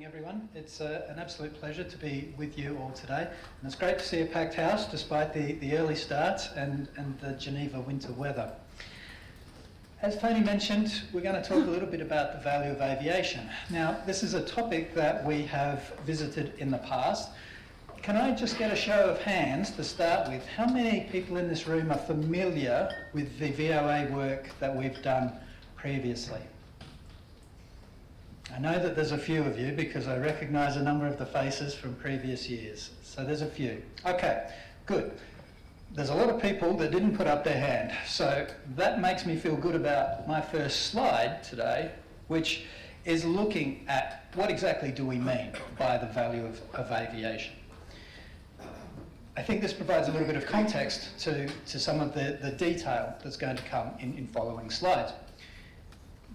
morning, everyone. It's an absolute pleasure to be with you all today, and it's great to see a packed house despite the early start and the Geneva winter weather. As Tony mentioned, we're going to talk a little bit about the value of aviation. Now, this is a topic that we have visited in the past. Can I just get a show of hands to start with? How many people in this room are familiar with the VOA work that we've done previously? I know that there's a few of you because I recognise a number of the faces from previous years. So there's a few. Okay, good. There's a lot of people that didn't put up their hand. So that makes me feel good about my first slide today, which is looking at what exactly do we mean by the value of aviation. I think this provides a little bit of context to some of the detail that's going to come in following slides.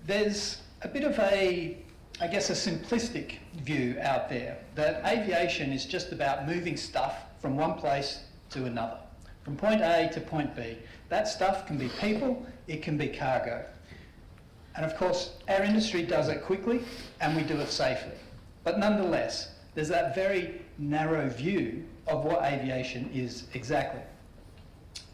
There's a bit of a simplistic view out there that aviation is just about moving stuff from one place to another, from point A to point B. That stuff can be people, it can be cargo. And of course, our industry does it quickly and we do it safely. But nonetheless, there's that very narrow view of what aviation is exactly.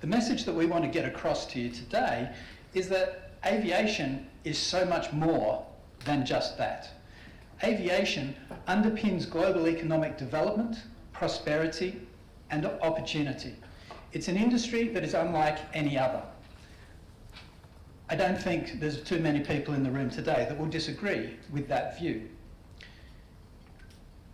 The message that we want to get across to you today is that aviation is so much more than just that. Aviation underpins global economic development, prosperity, and opportunity. It's an industry that is unlike any other. I don't think there's too many people in the room today that will disagree with that view.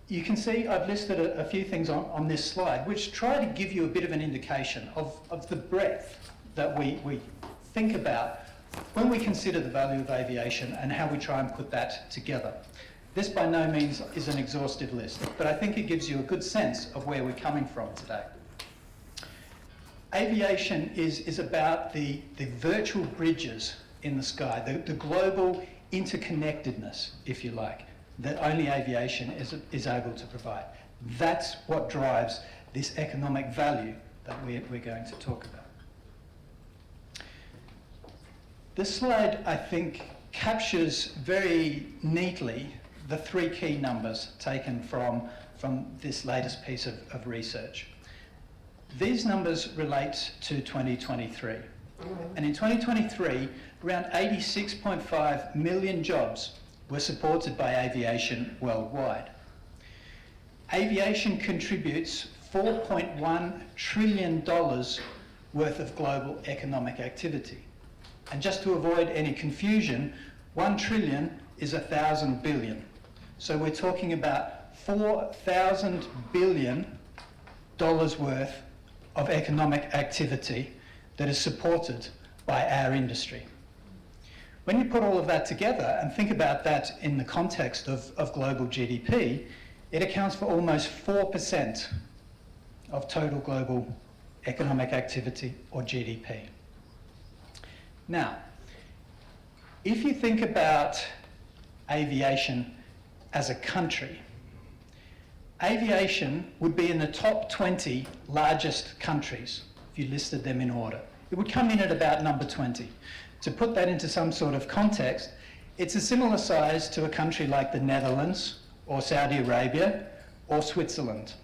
You can see I've listed a few things on this slide which try to give you a bit of an indication of the breadth that we think about when we consider the value of aviation and how we try and put that together. This by no means is an exhaustive list, but I think it gives you a good sense of where we're coming from today. Aviation is about the virtual bridges in the sky, the global interconnectedness, if you like, that only aviation is able to provide. That's what drives this economic value that we're going to talk about. This slide, I think, captures very neatly the three key numbers taken from this latest piece of research. These numbers relate to 2023. And in 2023, around 86.5 million jobs were supported by aviation worldwide. Aviation contributes $4.1 trillion worth of global economic activity. And just to avoid any confusion, 1 trillion is 1,000 billion. So we're talking about $4,000 billion worth of economic activity that is supported by our industry. When you put all of that together and think about that in the context of global GDP, it accounts for almost 4% of total global economic activity, or GDP. Now, if you think about aviation as a country, aviation would be in the top 20 largest countries, if you listed them in order. It would come in at about number 20. To put that into some sort of context, it's a similar size to a country like the Netherlands, or Saudi Arabia, or Switzerland.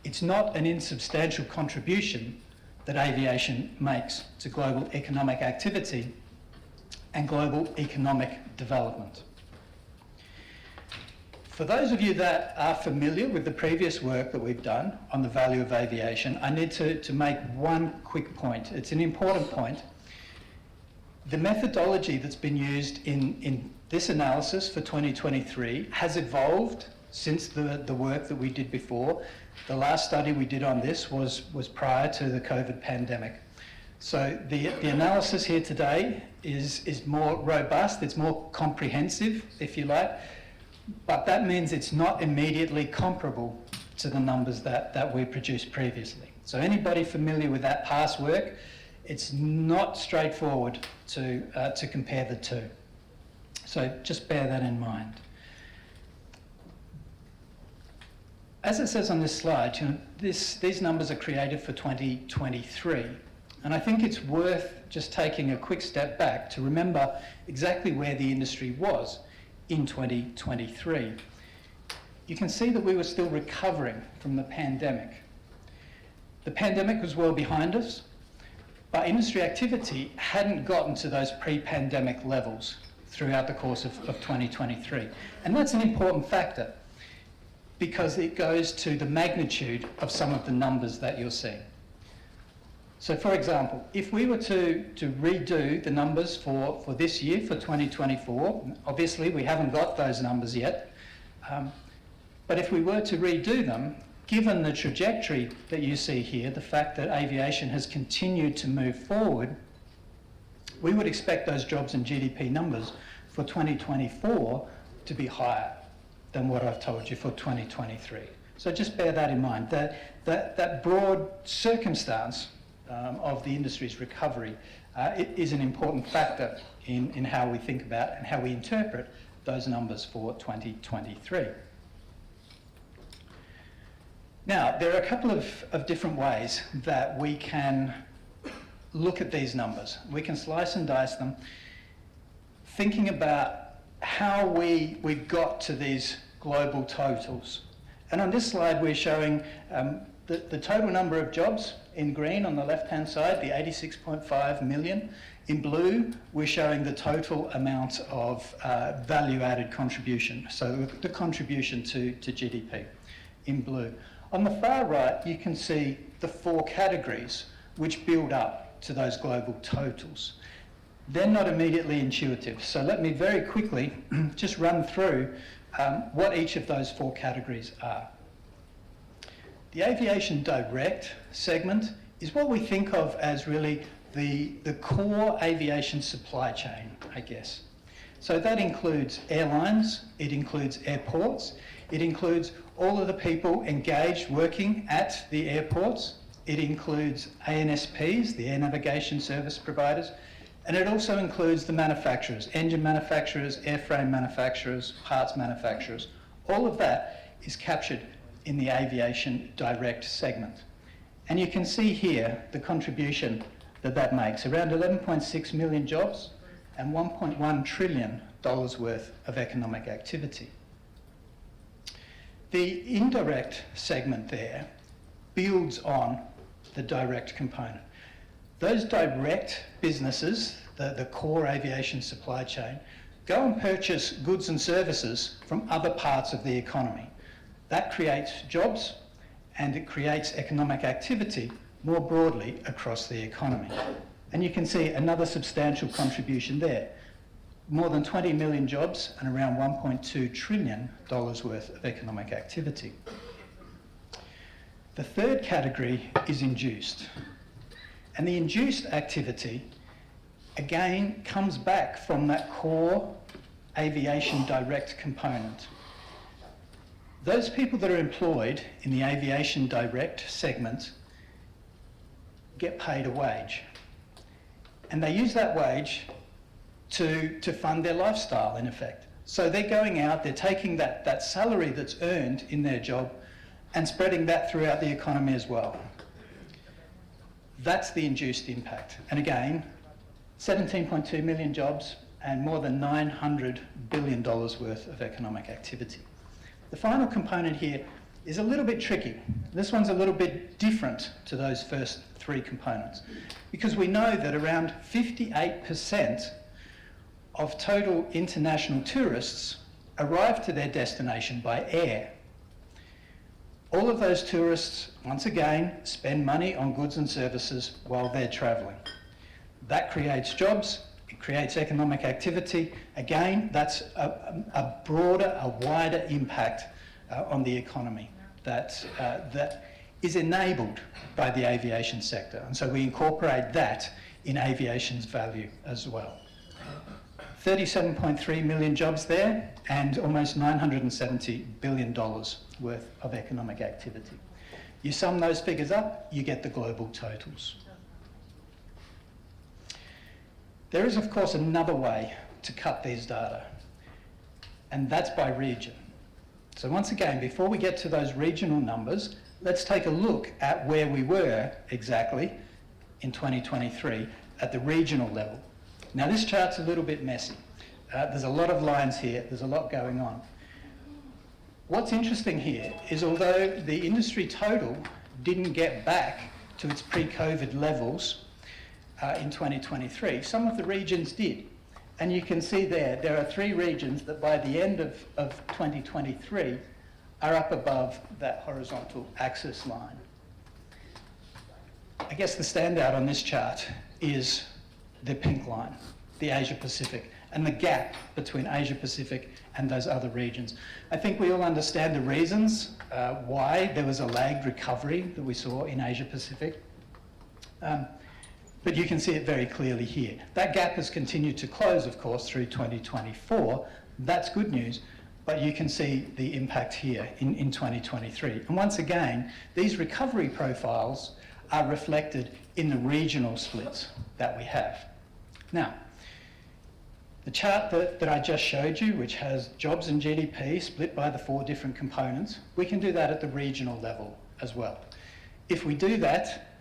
It's not an insubstantial contribution that aviation makes to global economic activity and global economic development. For those of you that are familiar with the previous work that we've done on the value of aviation, I need to make one quick point. It's an important point. The methodology that's been used in this analysis for 2023 has evolved since the work that we did before. The last study we did on this was prior to the COVID pandemic. So the analysis here today is more robust, it's more comprehensive, if you like, but that means it's not immediately comparable to the numbers that we produced previously. So anybody familiar with that past work, it's not straightforward to compare the two. So just bear that in mind. As it says on this slide, these numbers are created for 2023. And I think it's worth just taking a quick step back to remember exactly where the industry was in 2023. you can see that we were still recovering from the pandemic. The pandemic was well behind us, but industry activity hadn't gotten to those pre-pandemic levels throughout the course of 2023. And that's an important factor because it goes to the magnitude of some of the numbers that you're seeing. So for example, if we were to redo the numbers for this year, for 2024, obviously we haven't got those numbers yet, but if we were to redo them, given the trajectory that you see here, the fact that aviation has continued to move forward, we would expect those jobs and GDP numbers for 2024 to be higher than what I've told you for 2023. So just bear that in mind, that broad circumstance of the industry's recovery it is an important factor in how we think about and how we interpret those numbers for 2023. Now, there are a couple of different ways that we can look at these numbers. We can slice and dice them, thinking about how we got to these global totals. And on this slide, we're showing the total number of jobs in green on the left-hand side, the 86.5 million. In blue, we're showing the total amount of value-added contribution, so the contribution to GDP in blue. On the far right, you can see the four categories which build up to those global totals. They're not immediately intuitive, so let me very quickly just run through what each of those four categories are. The aviation direct segment is what we think of as really the core aviation supply chain, I guess. So that includes airlines, it includes airports, it includes all of the people engaged working at the airports, it includes ANSPs, the air navigation service providers, and it also includes the manufacturers, engine manufacturers, airframe manufacturers, parts manufacturers. All of that is captured in the aviation direct segment. And you can see here the contribution that makes, around 11.6 million jobs and $1.1 trillion worth of economic activity. The indirect segment there builds on the direct component. Those direct businesses, the core aviation supply chain, go and purchase goods and services from other parts of the economy. That creates jobs and it creates economic activity more broadly across the economy. And you can see another substantial contribution there. More than 20 million jobs and around $1.2 trillion worth of economic activity. The third category is induced. And the induced activity, again, comes back from that core aviation direct component. Those people that are employed in the aviation direct segment get paid a wage. And they use that wage to fund their lifestyle, in effect. So they're going out, they're taking that salary that's earned in their job and spreading that throughout the economy as well. That's the induced impact. And again, 17.2 million jobs and more than $900 billion worth of economic activity. The final component here is a little bit tricky. This one's a little bit different to those first three components because we know that around 58% of total international tourists arrive to their destination by air. All of those tourists, once again, spend money on goods and services while they're travelling. That creates jobs, it creates economic activity. Again, that's a broader, a wider impact on the economy that is enabled by the aviation sector. And so we incorporate that in aviation's value as well. 37.3 million jobs there and almost $970 billion worth of economic activity. You sum those figures up, you get the global totals. There is, of course, another way to cut these data, and that's by region. So once again, before we get to those regional numbers, let's take a look at where we were exactly in 2023 at the regional level. Now this chart's a little bit messy. There's a lot of lines here, there's a lot going on. What's interesting here is although the industry total didn't get back to its pre-COVID levels in 2023, some of the regions did. And you can see there are 3 regions that by the end of 2023 are up above that horizontal axis line. I guess the standout on this chart is the pink line, the Asia Pacific, and the gap between Asia Pacific and those other regions. I think we all understand the reasons why there was a lagged recovery that we saw in Asia Pacific. But you can see it very clearly here. That gap has continued to close, of course, through 2024. That's good news, but you can see the impact here in 2023. And once again, these recovery profiles are reflected in the regional splits that we have. Now, the chart that I just showed you, which has jobs and GDP split by the 4 different components, we can do that at the regional level as well. If we do that,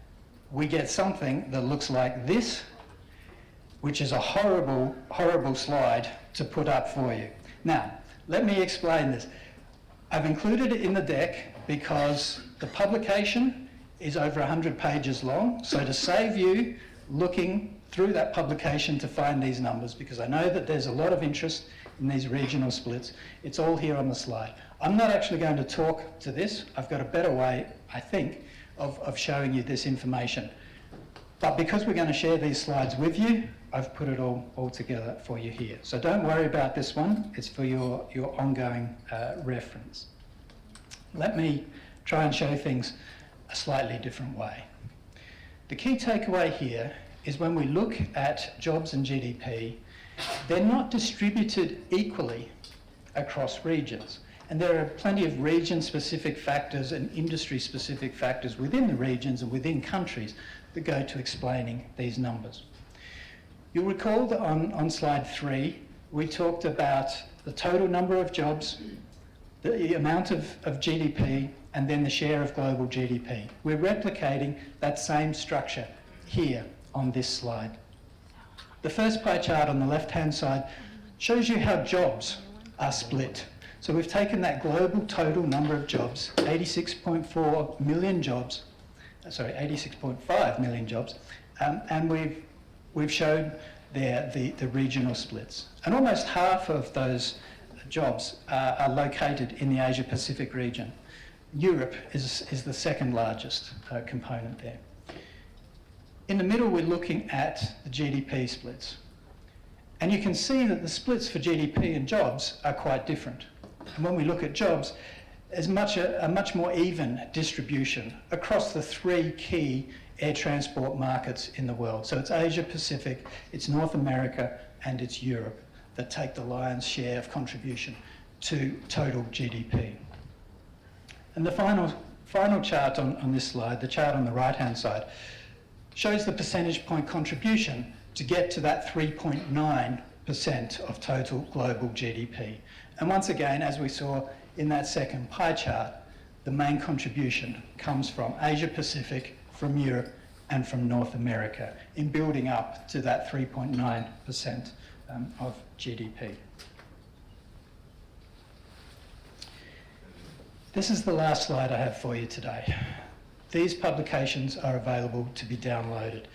we get something that looks like this, which is a horrible, horrible slide to put up for you. Now, let me explain this. I've included it in the deck because the publication is over 100 pages long, so to save you looking through that publication to find these numbers, because I know that there's a lot of interest in these regional splits, it's all here on the slide. I'm not actually going to talk to this. I've got a better way, I think, of showing you this information. But because we're going to share these slides with you, I've put it all together for you here. So don't worry about this one. It's for your ongoing reference. Let me try and show things a slightly different way. The key takeaway here is when we look at jobs and GDP, they're not distributed equally across regions. And there are plenty of region-specific factors and industry-specific factors within the regions and within countries that go to explaining these numbers. You'll recall that on slide 3, we talked about the total number of jobs, the amount of GDP, and then the share of global GDP. We're replicating that same structure here on this slide. The first pie chart on the left-hand side shows you how jobs are split. So we've taken that global total number of jobs, 86.4 million jobs, 86.5 million jobs, and we've shown there the regional splits. And almost half of those jobs are located in the Asia Pacific region. Europe is the second largest component there. In the middle, we're looking at the GDP splits. And you can see that the splits for GDP and jobs are quite different. And when we look at jobs, there's a much more even distribution across the 3 key air transport markets in the world. So it's Asia Pacific, it's North America, and it's Europe that take the lion's share of contribution to total GDP. And the final chart on this slide, the chart on the right-hand side, shows the percentage point contribution to get to that 3.9% of total global GDP. And once again, as we saw in that second pie chart, the main contribution comes from Asia Pacific, from Europe, and from North America in building up to that 3.9% of GDP. This is the last slide I have for you today. These publications are available to be downloaded.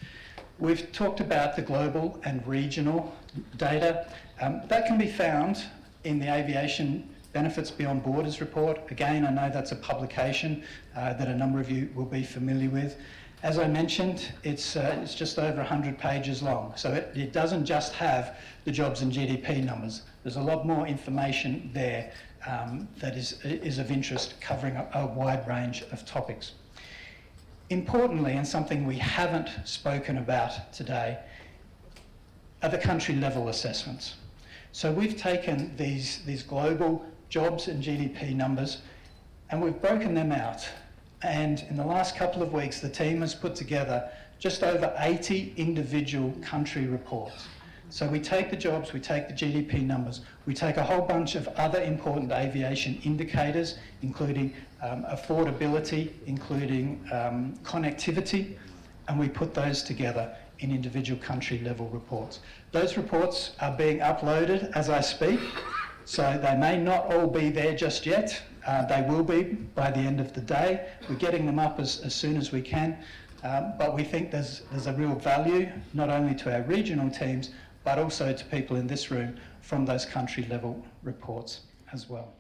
We've talked about the global and regional data. That can be found in the Aviation Benefits Beyond Borders report. Again, I know that's a publication that a number of you will be familiar with. As I mentioned, it's just over 100 pages long, so it doesn't just have the jobs and GDP numbers. There's a lot more information there that is of interest, covering a wide range of topics. Importantly, and something we haven't spoken about today, are the country level assessments. So we've taken these global jobs and GDP numbers and we've broken them out. And in the last couple of weeks, the team has put together just over 80 individual country reports. So we take the jobs, we take the GDP numbers, we take a whole bunch of other important aviation indicators, including affordability, including connectivity, and we put those together in individual country level reports. Those reports are being uploaded as I speak, so they may not all be there just yet, They will be by the end of the day. We're getting them up as soon as we can, but we think there's a real value, not only to our regional teams, but also to people in this room from those country level reports as well.